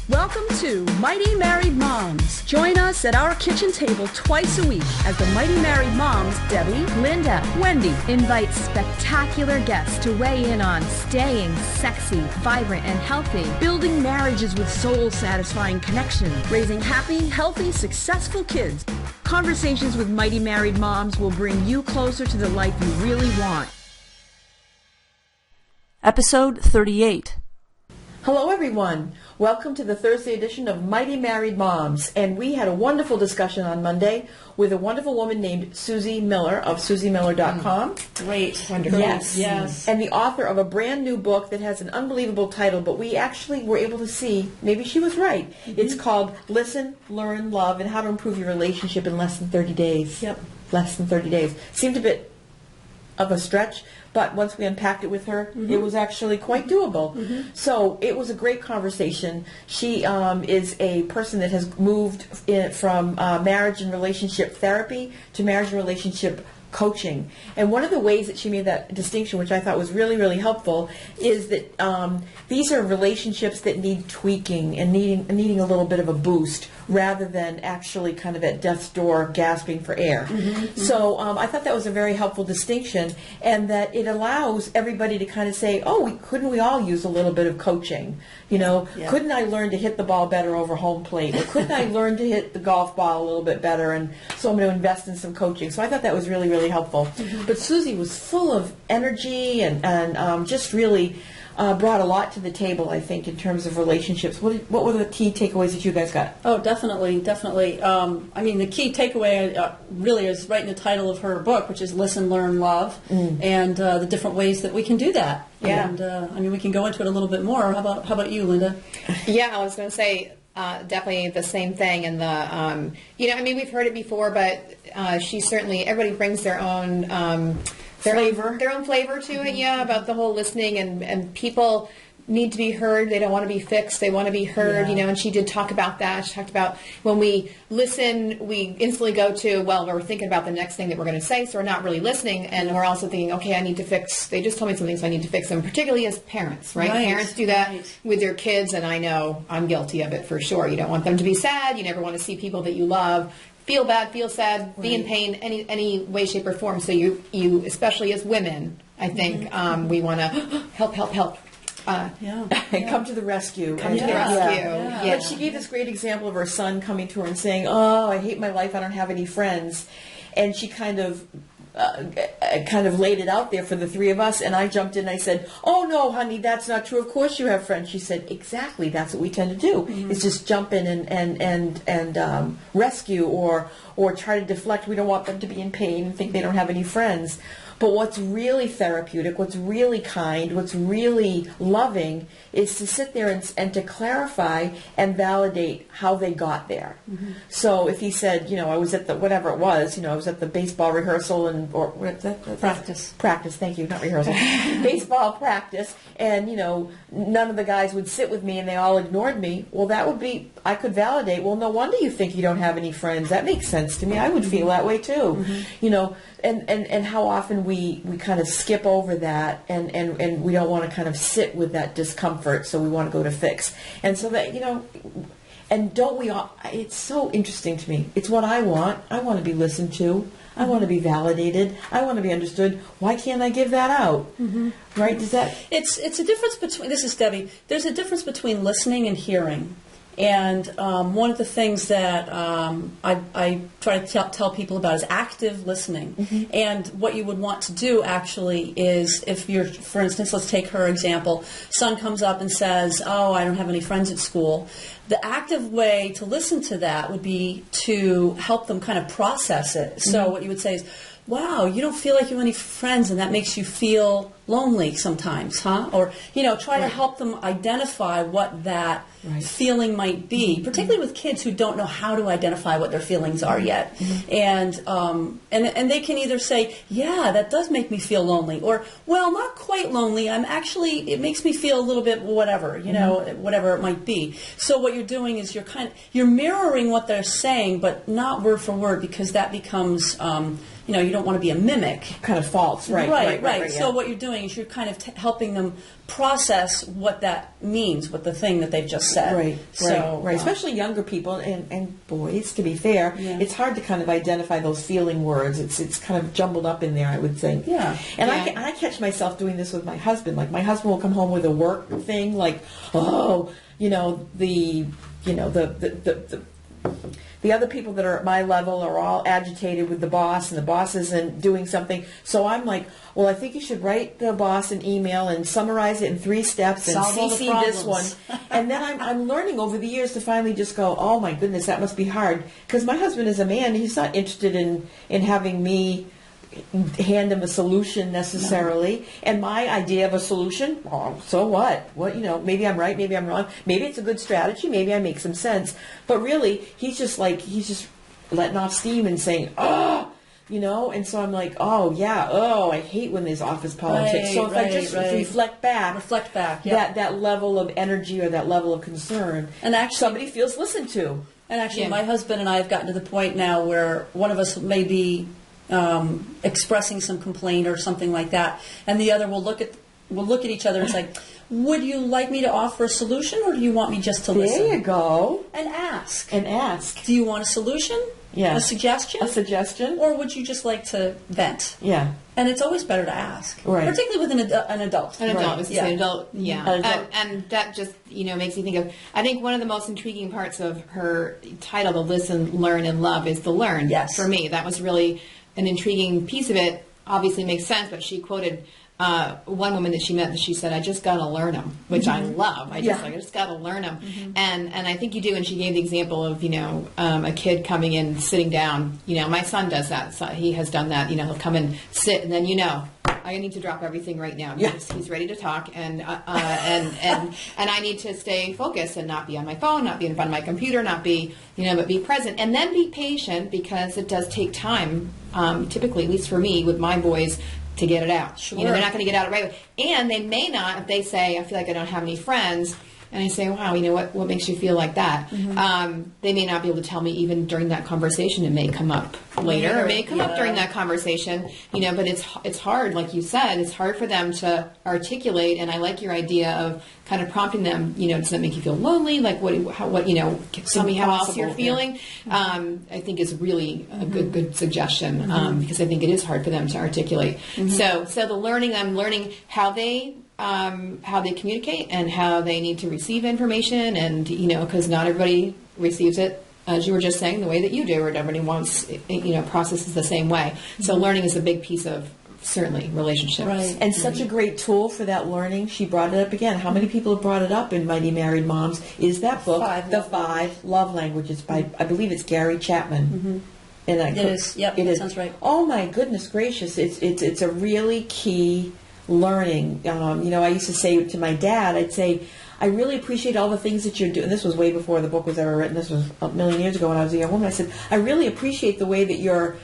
Welcome to Mighty Married Moms. Join us at our kitchen table twice a week as the Mighty Married Moms, Debbie, Linda, Wendy, invite spectacular guests to weigh in on staying sexy, vibrant, and healthy, building marriages with soul-satisfying connection, raising happy, healthy, successful kids. Conversations with Mighty Married Moms will bring you closer to the life you really want. Episode 38. Hello everyone. Welcome to the Thursday edition of Mighty Married Moms. And we had a wonderful discussion on Monday with a wonderful woman named Susie Miller of SusieMiller.com. Great. Wonderful. Yes. And the author of a brand new book that has an unbelievable title, but we actually were able to see, maybe she was right. It's called Listen, Learn, Love, and How to Improve Your Relationship in Less Than 30 Days. Yep. Less than 30 days. Seemed a bit of a stretch, but once we unpacked it with her, it was actually quite doable. So it was a great conversation. She is a person that has moved from marriage and relationship therapy to marriage and relationship coaching. And one of the ways that she made that distinction, which I thought was really, really helpful, is that these are relationships that need tweaking and needing a little bit of a boost rather than actually kind of at death's door gasping for air. So I thought that was a very helpful distinction, and that it allows everybody to kind of say, oh, couldn't we all use a little bit of coaching? You know, couldn't I learn to hit the ball better over home plate? Or couldn't I learn to hit the golf ball a little bit better? And so I'm going to invest in some coaching. So I thought that was really, really helpful. But Susie was full of energy and just really brought a lot to the table, I think, in terms of relationships. What were the key takeaways that you guys got? Oh, definitely. I mean, the key takeaway really is right in the title of her book, which is Listen, Learn, Love, and the different ways that we can do that. Yeah. And, I mean, we can go into it a little bit more. How about you, Linda? Yeah, I was going to say definitely the same thing. And we've heard it before, but she certainly, everybody brings their own their own flavor to it, about the whole listening, and people need to be heard. They don't want to be fixed. They want to be heard, and she did talk about that. She talked about when we listen, we instantly go to, well, we're thinking about the next thing that we're going to say, so we're not really listening, and we're also thinking, okay, I need to fix, they just told me something, so I need to fix them, particularly as parents, right? Parents do that with their kids, and I know I'm guilty of it for sure. You don't want them to be sad. You never want to see people that you love feel bad, feel sad, be in pain, any way, shape, or form. So you especially as women, I think we want to help. Come to the rescue. Come to the rescue. But she gave this great example of her son coming to her and saying, oh, I hate my life, I don't have any friends. And she kind of laid it out there for the three of us, and I jumped in and I said, oh no, honey, that's not true. Of course you have friends. She said, exactly, that's what we tend to do. It's just jump in and rescue or try to deflect. We don't want them to be in pain and think they don't have any friends. But what's really therapeutic, what's really kind, what's really loving is to sit there and to clarify and validate how they got there. So if he said, I was at the, whatever it was, I was at the baseball rehearsal or what's that? Practice. Practice, thank you, not rehearsal. Baseball practice, and, none of the guys would sit with me and they all ignored me. Well, that would be, I could validate, well, no wonder you think you don't have any friends. That makes sense to me. I would feel that way too. And how often we kind of skip over that and we don't want to kind of sit with that discomfort, so we want to go to fix. And so that, and don't we all, it's so interesting to me. It's what I want. I want to be listened to. I want to be validated. I want to be understood. Why can't I give that out? Right? Does that? It's a difference between, this is Debbie, there's a difference between listening and hearing. And one of the things that I try to tell people about is active listening. And what you would want to do actually is, if you're, for instance, let's take her example, son comes up and says, oh, I don't have any friends at school. The active way to listen to that would be to help them kind of process it. So what you would say is, wow, you don't feel like you have any friends, and that makes you feel lonely sometimes, huh? Or, try to help them identify what that feeling might be, particularly with kids who don't know how to identify what their feelings are yet. And they can either say, yeah, that does make me feel lonely, or, well, not quite lonely. It makes me feel a little bit whatever, whatever it might be. So what you're doing is you're mirroring what they're saying, but not word for word, because that becomes you don't want to be a mimic. Kind of false, right? Right. Yeah. So what you're doing is you're kind of helping them process what that means, what the thing that they've just said. Right. Especially younger people and boys, to be fair. Yeah. It's hard to kind of identify those feeling words. It's kind of jumbled up in there, I would think. Yeah. And I catch myself doing this with my husband. Like, my husband will come home with a work thing, like, the other people that are at my level are all agitated with the boss, and the boss isn't doing something. So I'm like, well, I think you should write the boss an email and summarize it in 3 steps and Solve all the CC this one. problems. And then I'm learning over the years to finally just go, oh my goodness, that must be hard. Because my husband is a man, he's not interested in having me hand him a solution necessarily. No. And my idea of a solution, so what? Maybe I'm right, maybe I'm wrong. Maybe it's a good strategy, maybe I make some sense. But really, he's just letting off steam and saying, and so I'm like, I hate when there's office politics. So if I just reflect back, that level of energy or that level of concern, and actually somebody feels listened to. And actually, my husband and I have gotten to the point now where one of us may be expressing some complaint or something like that, and the other will look at each other and say, would you like me to offer a solution, or do you want me just to listen? There you go. And ask. Do you want a solution? Yeah. A suggestion? Or would you just like to vent? Yeah. And it's always better to ask. Right. Particularly with an adult. An adult. Right. An adult, yeah. And that just, makes me think of, I think one of the most intriguing parts of her title, The Listen, Learn, and Love, is the learn. Yes. For me. That was really an intriguing piece of it. Obviously makes sense, but she quoted one woman that she met, and she said, I just got to learn them, which I love. I just got to learn them. And I think you do. And she gave the example of, a kid coming in, sitting down. My son does that. So he has done that. He'll come and sit, and then, I need to drop everything right now because he's ready to talk, and I need to stay focused and not be on my phone, not be in front of my computer, not be, but be present, and then be patient, because it does take time, typically, at least for me, with my boys, to get it out. Sure. They're not going to get out right away. And they may not, if they say, I feel like I don't have any friends, and I say, wow, what makes you feel like that? They may not be able to tell me even during that conversation. It may come up later, or may come up during that conversation, but it's hard, like you said, it's hard for them to articulate. And I like your idea of kind of prompting them, does that make you feel lonely? Like what tell me how else you're feeling. I think is really a good suggestion, because I think it is hard for them to articulate. So the learning, I'm learning how they communicate and how they need to receive information, and because not everybody receives it, as you were just saying, the way that you do, or everybody wants processes the same way. So learning is a big piece of, certainly, relationships. Right. And such a great tool for that learning. She brought it up again. How many people have brought it up in Mighty Married Moms? Is that book, The 5 Love Languages, by, I believe it's Gary Chapman. And it is. Yep, that sounds right. Oh my goodness gracious! It's a really key learning. I used to say to my dad, I'd say, I really appreciate all the things that you're doing. This was way before the book was ever written. This was a million years ago when I was a young woman. I said, I really appreciate the way that you're,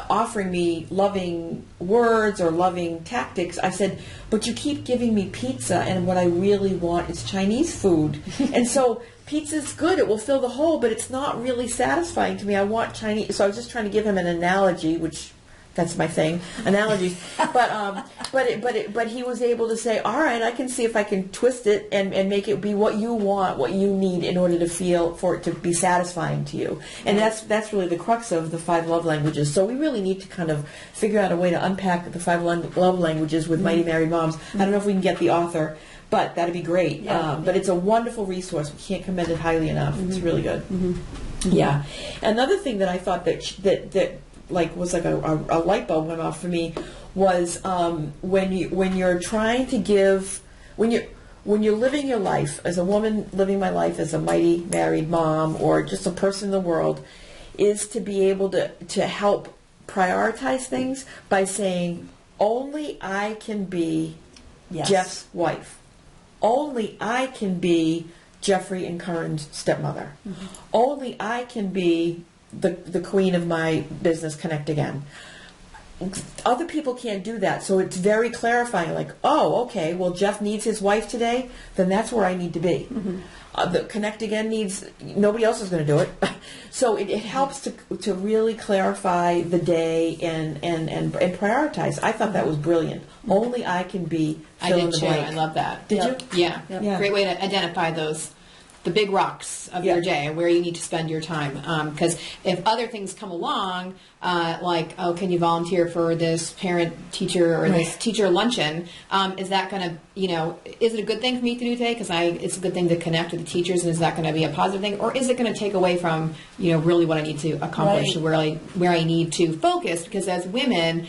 offering me loving words or loving tactics. I said, but you keep giving me pizza, and what I really want is Chinese food. And so pizza's good. It will fill the hole, but it's not really satisfying to me. I want Chinese. So I was just trying to give him an analogy, which that's my thing, analogies. But he was able to say, all right, I can see if I can twist it and make it be what you want, what you need in order to feel, for it to be satisfying to you. And that's really the crux of the 5 love languages. So we really need to kind of figure out a way to unpack the 5 love languages with Mighty Married Moms. I don't know if we can get the author, but that'd be great. But it's a wonderful resource. We can't commend it highly enough. It's really good. Yeah. Another thing that I thought that was like a light bulb went off for me was when you're trying to give, when you're living your life as a woman, living my life as a mighty married mom or just a person in the world, is to be able to help prioritize things by saying, only I can be Jeff's wife. Only I can be Jeffrey and Karen's stepmother. Only I can be the queen of my business, Connect Again. other people can't do that. So it's very clarifying, like, oh, okay, well, Jeff needs his wife today, then that's where I need to be. The Connect Again needs, nobody else is going to do it. So it helps to really clarify the day and prioritize. I thought that was brilliant. Only I can be fill in the blank. I love that. Did you? Yeah. Yeah. Great way to identify the big rocks of your day and where you need to spend your time. Because if other things come along, like, oh, can you volunteer for this parent-teacher or this teacher luncheon, is that going to, is it a good thing for me to do today? Because it's a good thing to connect with the teachers, and is that going to be a positive thing? Or is it going to take away from, really what I need to accomplish, where I need to focus? Because as women,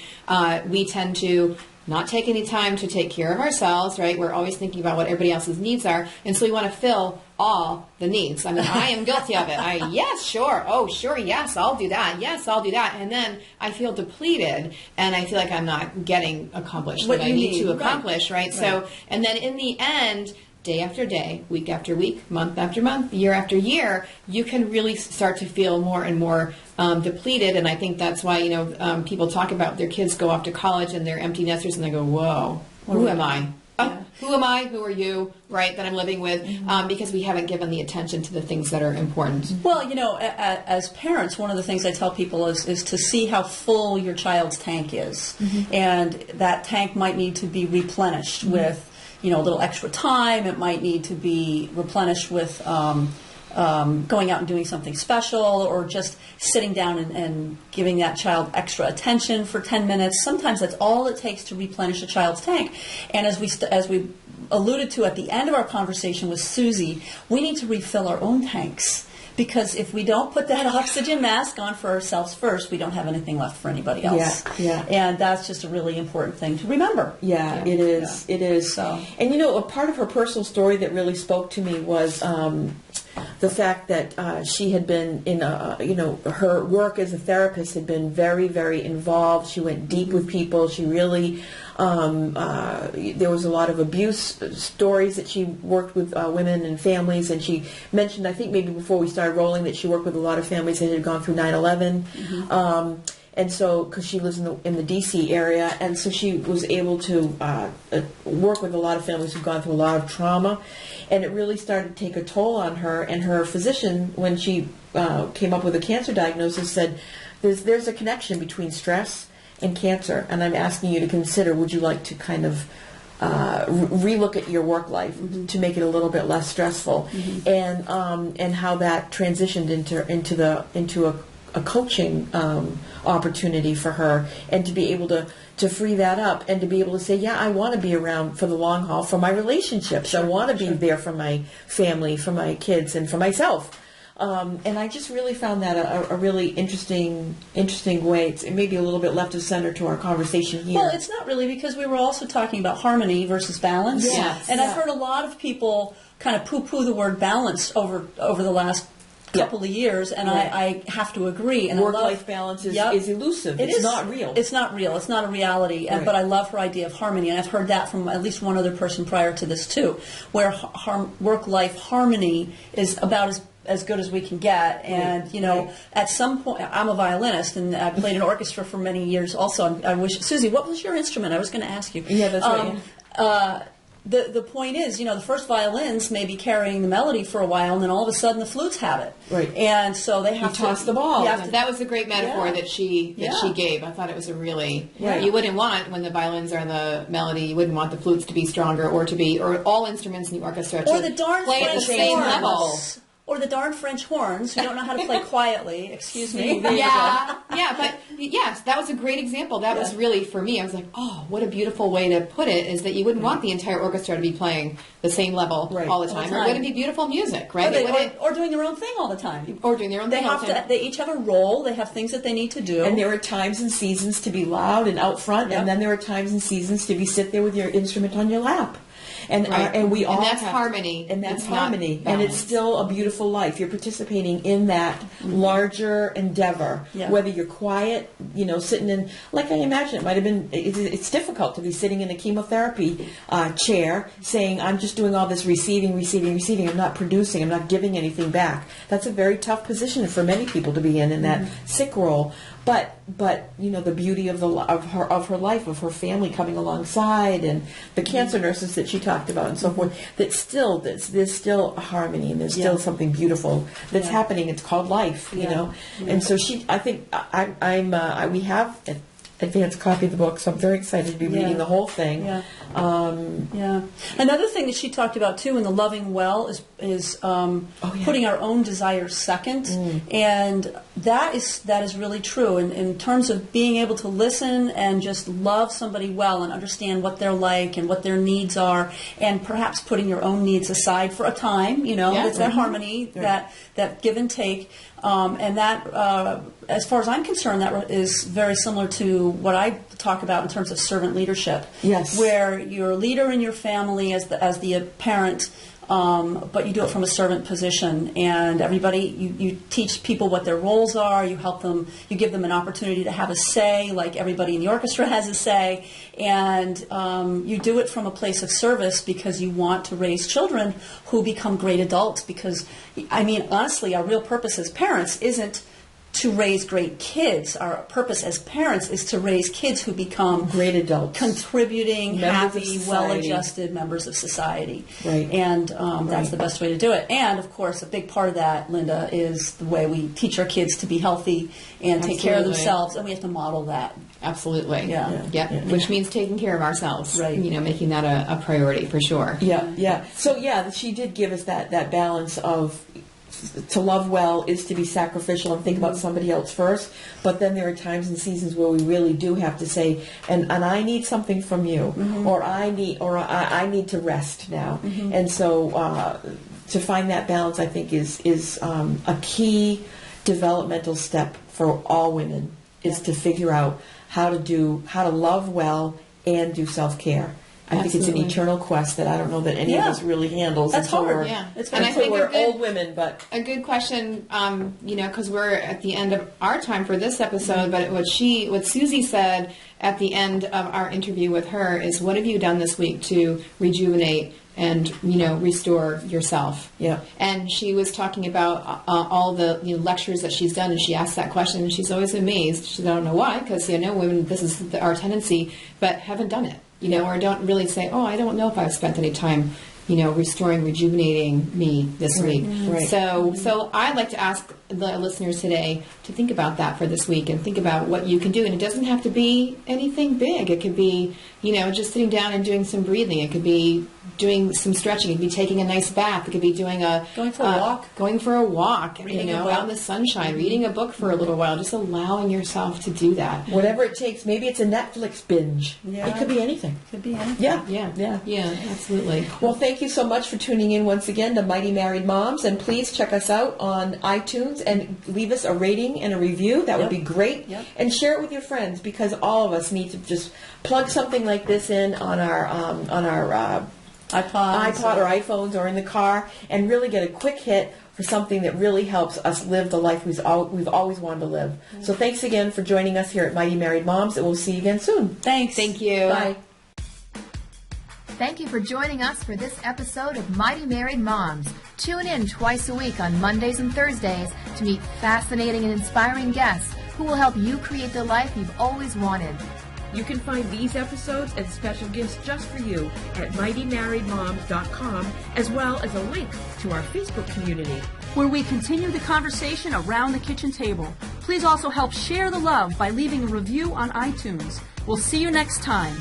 we tend to not take any time to take care of ourselves, right? We're always thinking about what everybody else's needs are, and so we want to fill all the needs. I mean, I am guilty of it. Yes, sure. Oh, sure. Yes, I'll do that. Yes, I'll do that. And then I feel depleted, and I feel like I'm not getting accomplished what I need to accomplish, right? So, and then in the end, day after day, week after week, month after month, year after year, you can really start to feel more and more depleted. And I think that's why, people talk about their kids go off to college and they're empty nesters, and they go, whoa, who am I? Who am I? Who are you? Right, that I'm living with, because we haven't given the attention to the things that are important. Well, as parents, one of the things I tell people is to see how full your child's tank is. And that tank might need to be replenished with a little extra time. It might need to be replenished with going out and doing something special, or just sitting down and giving that child extra attention for 10 minutes. Sometimes that's all it takes to replenish a child's tank. And as we alluded to at the end of our conversation with Susie, we need to refill our own tanks. Because if we don't put that oxygen mask on for ourselves first, we don't have anything left for anybody else. Yeah. And that's just a really important thing to remember. Yeah, it is. Yeah. It is. So. And a part of her personal story that really spoke to me was the fact that she had been in her work as a therapist had been very, very involved. She went deep with people. She really, there was a lot of abuse stories that she worked with women and families, and she mentioned, I think maybe before we started rolling, that she worked with a lot of families that had gone through 9/11. And so, because she lives in the D.C. area, and so she was able to work with a lot of families who've gone through a lot of trauma, and it really started to take a toll on her. And her physician, when she came up with a cancer diagnosis, said, "There's a connection between stress and cancer, and I'm asking you to consider, would you like to kind of relook at your work life to make it a little bit less stressful?" And how that transitioned into a coaching opportunity for her, and to be able to free that up, and to be able to say, yeah, I want to be around for the long haul for my relationships. I want to be there for my family, for my kids, and for myself. And I just really found that a really interesting way. It may be a little bit left of center to our conversation here. Well, it's not really, because we were also talking about harmony versus balance. Yes. And I've heard a lot of people kind of poo-poo the word balance over the last couple of years, and I have to agree. And work-life balance is elusive. It's not real. It's not real. It's not a reality. Right. But I love her idea of harmony, and I've heard that from at least one other person prior to this too, where work-life harmony is about as good as we can get. And at some point, I'm a violinist, and I played in orchestra for many years. Also, I wish, Susie, what was your instrument? I was going to ask you. Yeah, that's right. The point is, the first violins may be carrying the melody for a while, and then all of a sudden the flutes have it. Right. And so they have to toss the ball. That was a great metaphor that she gave. I thought it was a really you wouldn't want, when the violins are the melody, you wouldn't want the flutes to be stronger, or all instruments in the orchestra to or the darn play at the same level. Or the darn French horns who don't know how to play quietly. Excuse me. But yes, that was a great example. That was really, for me, I was like, oh, what a beautiful way to put it, is that you wouldn't want the entire orchestra to be playing the same level all the time. Or it wouldn't be beautiful music, right? Or doing their own thing all the time. Or doing their own thing all the time. They each have a role. They have things that they need to do. And there are times and seasons to be loud and out front, and then there are times and seasons to sit there with your instrument on your lap. And we all that's harmony. And that's harmony. And it's still a beautiful life. You're participating in that larger endeavor. Yeah. Whether you're quiet, sitting in, like I imagine it might have been, it's difficult to be sitting in a chemotherapy chair saying, I'm just doing all this receiving. I'm not producing. I'm not giving anything back. That's a very tough position for many people to be in that sick role. but the beauty of her life, of her family coming alongside, and the cancer nurses that she talked about and so forth. There's still a harmony, and there's still something beautiful that's happening. It's called life, And so I think we have an advanced copy of the book, so I'm very excited to be reading the whole thing. Another thing that she talked about too in the Loving Well is putting our own desires second, and that is really true in terms of being able to listen and just love somebody well and understand what they're like and what their needs are, and perhaps putting your own needs aside for a time. It's that harmony, that give and take. And that, as far as I'm concerned, that is very similar to what I talk about in terms of servant leadership. Yes. Where you're a leader in your family as the parent, but you do it from a servant position. And everybody, you teach people what their roles are. You help them. You give them an opportunity to have a say, like everybody in the orchestra has a say. And you do it from a place of service because you want to raise children who become great adults. Because, honestly, our real purpose as parents isn't to raise great kids. Our purpose as parents is to raise kids who become great adults, contributing, happy, well-adjusted members of society. Right. And that's the best way to do it. And, of course, a big part of that, Linda, is the way we teach our kids to be healthy and take care of themselves, and we have to model that. Absolutely. Yeah. Which means taking care of ourselves. Right. Making that a priority for sure. Yeah. So, she did give us that balance of to love well is to be sacrificial and think about somebody else first, but then there are times and seasons where we really do have to say, and I need something from you, or I need to rest now. And so to find that balance, I think is a key developmental step for all women, is to figure out how to love well and do self-care. I think it's an eternal quest that I don't know that any of us really handles. That's hard. Until we're old women. But a good question, because we're at the end of our time for this episode. But what Susie said at the end of our interview with her is, "What have you done this week to rejuvenate and restore yourself?" Yeah. And she was talking about all the lectures that she's done, and she asked that question, and she's always amazed. She said, "I don't know why, because women, this is our tendency, but haven't done it." Or don't really say, "Oh, I don't know if I've spent any time, restoring, rejuvenating me this week." Right. So I'd like to ask the listeners today to think about that for this week and think about what you can do. And it doesn't have to be anything big. It could be, just sitting down and doing some breathing. It could be doing some stretching. It could be taking a nice bath. It could be doing going for a walk. Going for a walk, out in the sunshine, reading a book for a little while, just allowing yourself to do that. Whatever it takes. Maybe it's a Netflix binge. Yeah. It could be anything. Could be anything. Yeah, absolutely. Well, thank you so much for tuning in once again to Mighty Married Moms, and please check us out on iTunes and leave us a rating and a review. That would be great. Yep. And share it with your friends, because all of us need to just plug something like this in on our iPod or iPhones or in the car, and really get a quick hit for something that really helps us live the life we've always wanted to live. So thanks again for joining us here at Mighty Married Moms, and we'll see you again soon. Thanks. Thank you. Bye. Thank you for joining us for this episode of Mighty Married Moms. Tune in twice a week on Mondays and Thursdays to meet fascinating and inspiring guests who will help you create the life you've always wanted. You can find these episodes and special gifts just for you at mightymarriedmoms.com, as well as a link to our Facebook community, where we continue the conversation around the kitchen table. Please also help share the love by leaving a review on iTunes. We'll see you next time.